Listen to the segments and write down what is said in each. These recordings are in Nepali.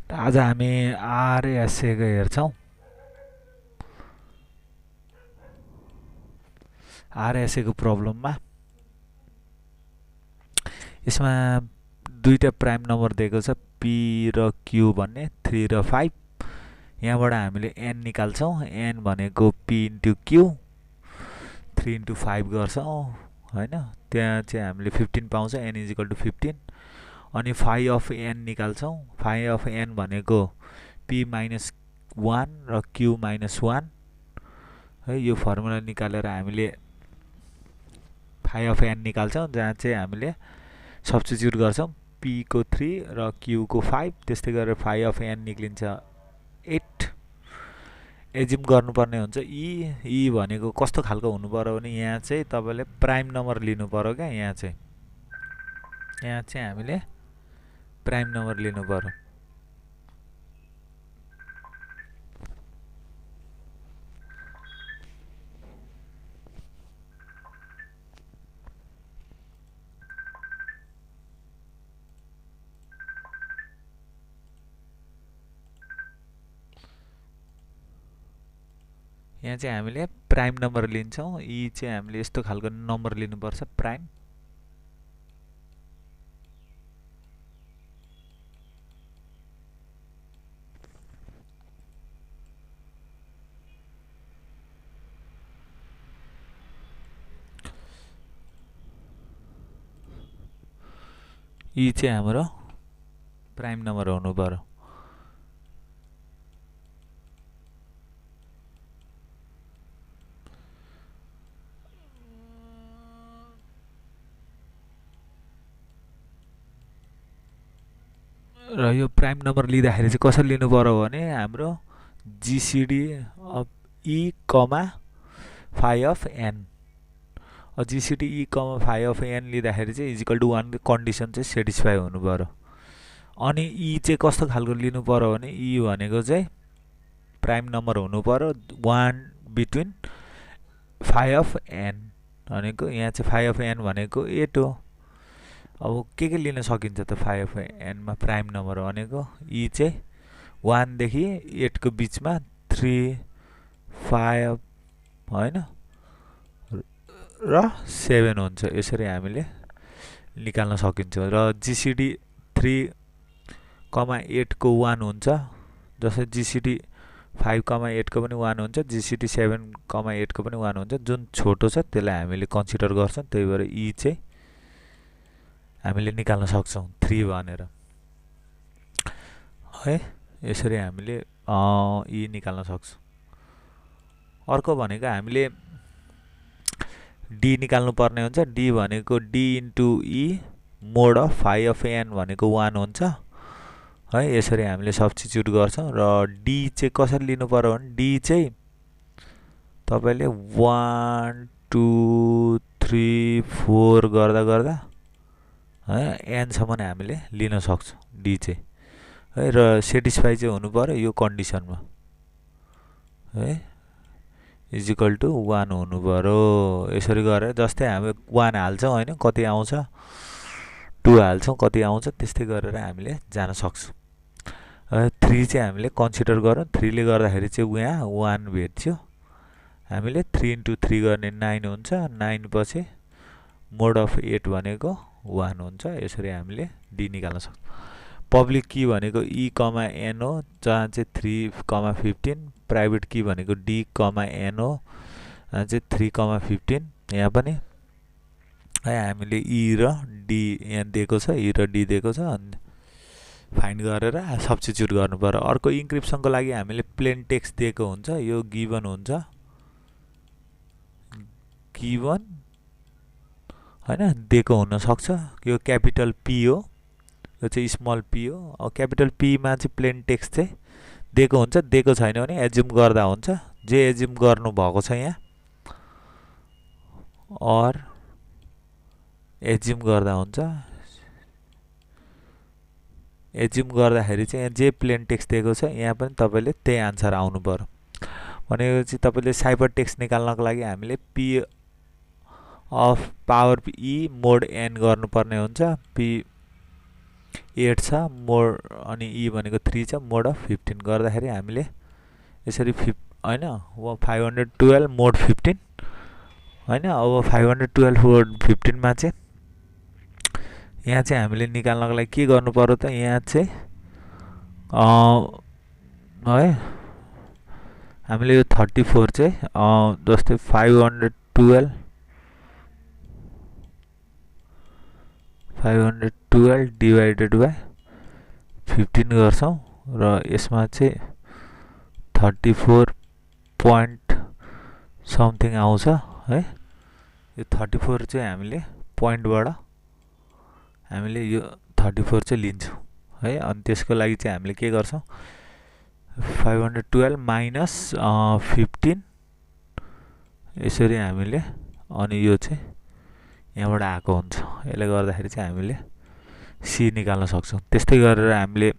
आज हामी आरएसएको हेर्छौँ। आरएसएको प्रब्लममा यसमा दुईटा प्राइम नम्बर दिएको छ, पी र क्यू भन्ने, 3 र 5। यहाँबाट हामीले एन निकाल्छौँ। एन भनेको पी इन्टु क्यू 3 इन्टु 5 गर्छौँ होइन। त्यहाँ चाहिँ हामीले 15 पाउँछ, एन इज इक्वल टु 15। अनि फाइ अफ एन निकाल्छौँ। फाइ अफ एन भनेको पी माइनस 1 र क्यू माइनस 1 है। यो फर्मुला निकालेर हामीले फाइ अफ एन निकाल्छौँ, जहाँ चाहिँ हामीले सब्स्टिट्युट गर्छौँ पी को 3 र क्यू को 5। त्यस्तै गरेर फाइ अफ एन निक्लिन्छ 8। एज्युम गर्नुपर्ने हुन्छ ई भनेको कस्तो खालको हुनु पर्यो भने यहाँ चाहिँ तपाईँले प्राइम नम्बर लिनु पर्यो क्या। यहाँ चाहिँ हामीले प्राइम नम्बर लिनु पर्यो। यहाँ चाहिँ हामीले प्राइम नम्बर लिन्छौँ। यी चाहिँ हामीले यस्तो खालको नम्बर लिनुपर्छ, प्राइम। यी चाहिँ हाम्रो प्राइम नम्बर हुनु पर्यो। र यो प्राइम नम्बर लिँदाखेरि चाहिँ कसरी लिनु पर्यो भने हाम्रो GCD of e comma phi of n. GCD e comma phi of n लिँदाखेरि चाहिँ इजिकल टु 1 कन्डिसन चाहिँ सेटिस्फाई हुनु पर्यो। अनि ई चाहिँ कस्तो खालको लिनु पर्यो भने ई भनेको चाहिँ प्राइम नम्बर हुनु पर्यो 1 बिट्विन फाइ अफ एन भनेको। यहाँ चाहिँ फाइ अफ एन भनेको 8 हो। अब के लिन सकिन्छ त फाइ अफ एनमा प्राइम नम्बर भनेको? ई चाहिँ 1 देखि 8 को बिचमा 3, 5 होइन र 7 हुन्छ। यसरी हामीले निकाल्न सकिन्छ। र जिसिडी 3, 8 को 1 हुन्छ। जस्तै जिसिडी 5, 8 को पनि 1 हुन्छ। जिसिडी 7, 8 को पनि 1 हुन्छ। जुन छोटो छ त्यसलाई हामीले कन्सिडर गर्छौँ। त्यही भएर ई चाहिँ हामीले निकाल्न सक्छौँ 3 भनेर है। यसरी हामीले ई निकाल्न सक्छौँ। अर्को भनेको हामीले डी निकाल्नु पर्ने हुन्छ। डी भनेको d into e mod of phi of n भनेको 1 हुन्छ है। यसरी हामीले सब्स्टिट्युट गर्छौँ। र डी चाहिँ कसरी लिनु पर्यो भने डी चाहिँ तपाईँले 1, 2, 3, 4 गर्दा है एनसम्म हामीले लिन सक्छौँ डी चाहिँ है। र सेटिस्फाई चाहिँ हुनु पर्यो यो कन्डिसनमा है, इजिकल टु 1 हुनु पर्यो। यसरी गरेर जस्तै हामी 1 हाल्छौँ होइन, कति आउँछ, 2 हाल्छौँ कति आउँछ, त्यस्तै गरेर हामीले जान सक्छौँ। 3 चाहिँ हामीले कन्सिडर गरौँ। 3 ले गर्दाखेरि चाहिँ यहाँ 1 भेट्छौँ। हामीले 3 इन्टु 3 गर्ने 9 हुन्छ। 9 पछि मोड अफ 8 भनेको 1 हुन्छ। यसरी हामीले डी निकाल्न सक्छौँ। पब्लिक की भनेको ई कमा एन हो, जहाँ चाहिँ 3, 15। प्राइभेट की भनेको डी कमा एन हो, जहाँ चाहिँ 3, 15। यहाँ पनि है हामीले ई र डी यहाँ दिएको छ, ई र डी दिएको छ। अनि फाइन्ड गरेर सब्स्टिट्युट गर्नु पर्यो। अर्को इन्क्रिप्सनको लागि हामीले प्लेन टेक्स्ट दिएको हुन्छ। यो गिभन हुन्छ, गिभन होइन दिएको हुनसक्छ। यो क्यापिटल पी हो, यो चाहिँ स्मल पी हो। अब क्यापिटल पीमा चाहिँ प्लेन टेक्स्ट चाहिँ दिएको हुन्छ। दिएको छैन भने एज्युम गर्दा हुन्छ। जे एज्युम गर्नुभएको छ यहाँ अर एज्युम गर्दा हुन्छ। एज्युम गर्दाखेरि चाहिँ यहाँ जे प्लेन टेक्स्ट दिएको छ यहाँ पनि तपाईँले त्यही आन्सर आउनु पर्यो। भनेपछि तपाईँले साइफर टेक्स्ट निकाल्नको लागि हामीले p of power e mod n गर्नुपर्ने हुन्छ। पी 8 छ मोड अनि ई भनेको 3 छ मोड अफ 15 गर्दाखेरि हामीले यसरी हैन 512 मोड 15 हैन। अब 512 मोड 15 मा चाहिँ यहाँ चाहिँ हामीले निकाल्नको लागि के गर्नु पर्यो त यहाँ चाहिँ है हामीले यो 34 चाहिँ जस्तै 512 डिभाइडेड बाइ 15 गर्छौं र यसमा चाहिँ 34 point समथिङ आउँछ है। यो 34 चाहिँ हामीले पोइन्टबाट हामीले यो 34 चाहिँ लिन्छौं है। अनि त्यसको लागि चाहिँ हामीले के गर्छौं 512 माइनस 15 यसरी हामीले अनि यो चाहिँ यहाँबाट आएको हुन्छ। यसले गर्दाखेरि चाहिँ हामीले सी निकाल्न सक्छौं। त्यस्तै गरेर हामीले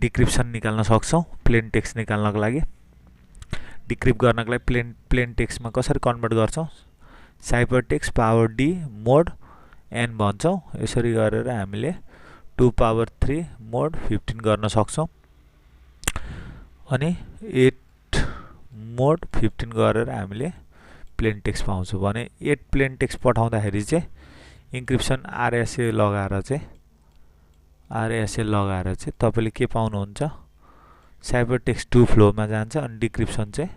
डिक्रिप्सन निकाल्न सक्छौं प्लेन टेक्स्ट निकाल्नको लागि। डिक्रिप्ट गर्नको लागि प्लेन टेक्स्टमा कसरी कन्भर्ट गर्छौं साइफर टेक्स्ट पावर डी मोड n भन्छौं। यसरी गरेर हामीले 2 पावर 3 मोड 15 गर्न सक्छौं अनि 8 मोड 15 गरेर हामीले प्लेन टेक्स्ट पाउँछौं भने 8 प्लेन टेक्स्ट पठाउँदाखेरि चाहिँ इन्क्रिप्सन आरएसए लगाएर चाहिँ तपाईले के पाउनुहुन्छ साइफर टेक्स्ट 2 फ्लो मा जान्छ अनि डिक्रिप्सन चाहिँ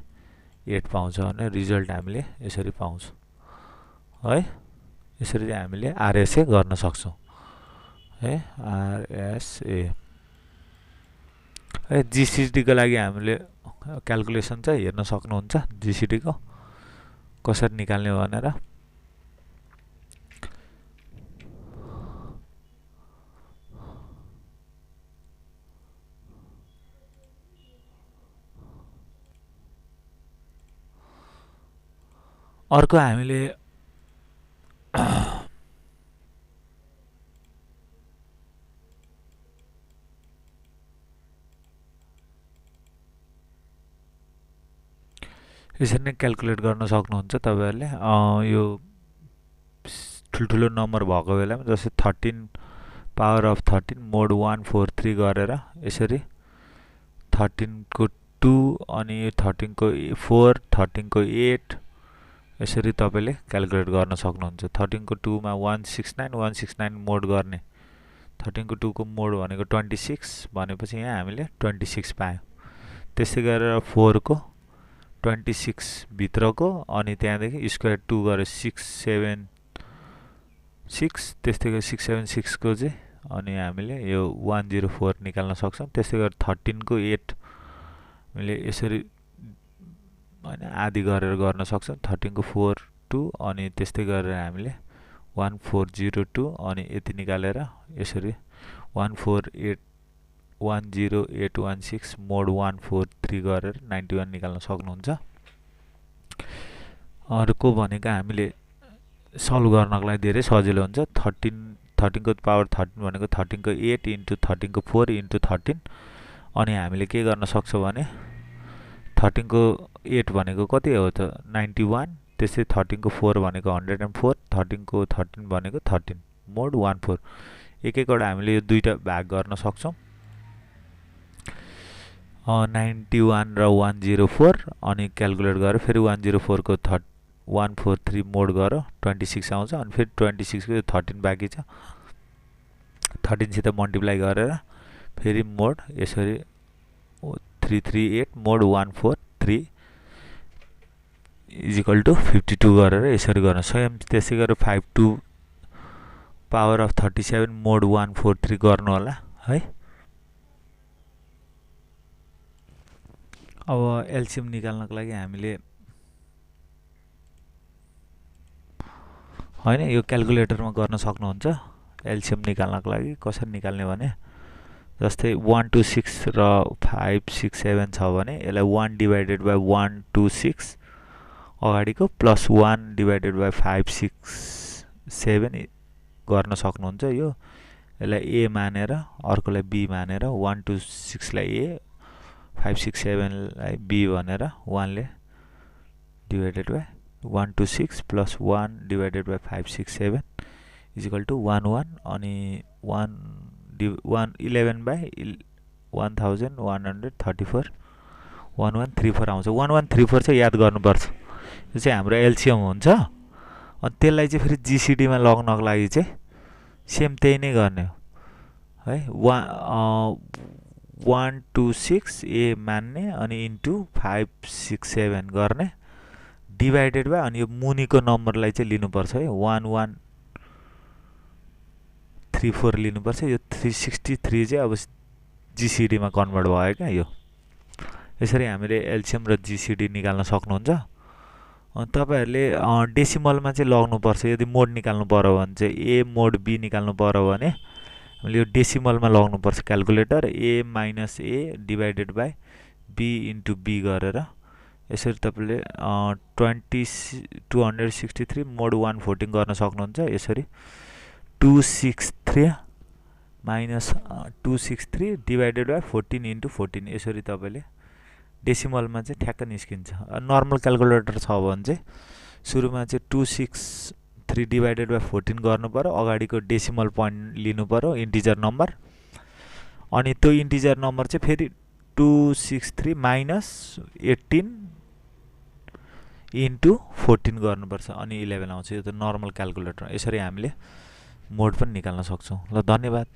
8 पाउँछ भने रिजल्ट हामीले यसरी पाउँछौं है। यसरी चाहिँ हामीले आरएसए गर्न सक्छौं है। आरएसए है जीसीडी को लागि हामीले क्याल्कुलेसन चाहिँ हेर्न सक्नुहुन्छ जीसीडी को कसरी निकाल्ने भनेर। अर्को हामीले यसरी नै क्याल्कुलेट गर्न सक्नुहुन्छ तपाईहरुले। यो ठुलठुलो नम्बर भएको बेलामा जस्तै 13 पावर अफ 13 मोड 143 गरेर यसरी 13 को 2 अनि 13 को 4 13 को 8 यसरी तपाईले क्याल्कुलेट गर्न सक्नुहुन्छ। 13 को 2 मा 169 मोड गर्ने 13 को 2 को मोड भनेको 26 भनेपछि यहाँ हामीले 26 पायौं। त्यसै गरेर 4 को 26 भित्रको अनि त्यहाँदेखि स्क्वायर 2 गरे 676 त्यस्तै गरी 676 को चाहिँ अनि हामीले यो 104 निकाल्न सक्छौं। त्यसै गरी 13 को 8 हामीले यसरी हैन आदि गरेर गर्न सक्छौं। 13 को 4 2 अनि त्यस्तै गरेर हामीले 1402 अनि यति निकालेर यसरी 10816 मोड 143 गरेर 91 निकाल्न सक्नुहुन्छ। अर्को भनेको हामीले सल्भ गर्नको लागि धेरै सजिलो हुन्छ। 13 को पावर 13 भनेको 13 को 8 इन्टु 13 को 4 इन्टु 13 अनि हामीले के गर्न सक्छौं भने 13 को 8 भनेको कति हो त 91 त्यसै 13 को 4 भनेको 104 13 को 13 भनेको 13 मोड 14 एक-एकवटा हामीले यो दुईटा भाग गर्न सक्छौं। 91 र 104 अनि क्याल्कुलेट गरेर फेरि 104 को 143 मोड गरेर 26 आउँछ अनि फेरि 26 को 13 बाँकी छ 13 सित मल्टिप्लाई गरेर फेरि मोड यसरी 338 मोड 143 इज इक्वल टु 52 गरेर यसरी गर्न स्वयं त्यसै गरेर 52 पावर अफ 37 मोड 143 गर्नु होला है। अब एलसीएम निकाल्नको लागि हामीले हैन यो क्याल्कुलेटरमा गर्न सक्नुहुन्छ। एलसीएम निकाल्नको लागि कसरी निकाल्ने भने जस्तै 126 र 567 छ भने यसलाई 1 डिवाइडेड बाइ 126 अगाडिको प्लस 1 डिवाइडेड बाइ 567 गर्न सक्नुहुन्छ। यो यसलाई a मानेर अर्कोलाई b मानेर 126 लाई a 567 लाई b भनेर 1 ले divided by 126 plus 1 divided by 567 equal to 1 अनि 11/1134 1134 आउँछ। 1134 चाहिँ याद गर्नुपर्छ, यो चाहिँ हाम्रो एलसिएम हुन्छ। अनि त्यसलाई चाहिँ फेरि जिसिडीमा लग्नको लागि चाहिँ सेम त्यही नै गर्ने हो है। 126 ए मान्ने अनि इन्टु 567 गर्ने डिभाइडेड बाई, अनि यो मुनिको नम्बरलाई चाहिँ लिनुपर्छ है, 1134 लिनुपर्छ। यो 363 चाहिँ अब जिसिडीमा कन्भर्ट भयो क्या यो। यसरी हामीले एलसिएम र जिसिडी निकाल्न सक्नुहुन्छ। तपाईहरुले डेसिमलमा चाहिँ लग्नुपर्छ। यदि मोड निकाल्नु पर्यो भने चाहिँ ए मोड बी निकाल्नु पर्यो भने हामीले यो डेसिमलमा लग्नुपर्छ calculator, a minus a divided by b into b गरेर। यसरी तपाईले 263 मोड 114 गर्न सक्नुहुन्छ। यसरी 263 माइनस 263 डिभाइडेड बाई 14 इन्टु 14, यसरी तपाईले डेसिमलमा चाहिँ ठ्याक्क निस्किन्छ। नर्मल क्याल्कुलेटर छ भने चाहिँ सुरुमा चाहिँ 263 डिभाइडेड बाई 14 गर्नु पर्यो, अगाडिको डेसिमल पोइन्ट लिनु पर्यो इन्टिजर नम्बर, अनि त्यो इन्टिजर नम्बर चाहिँ फेरि 263 माइनस 18 इन्टु 14 गर्नुपर्छ, अनि 11 आउँछ। यो त नर्मल क्याल्कुलेटर। यसरी हामीले मोड पनि निकाल्न सक्छौँ। ल, धन्यवाद।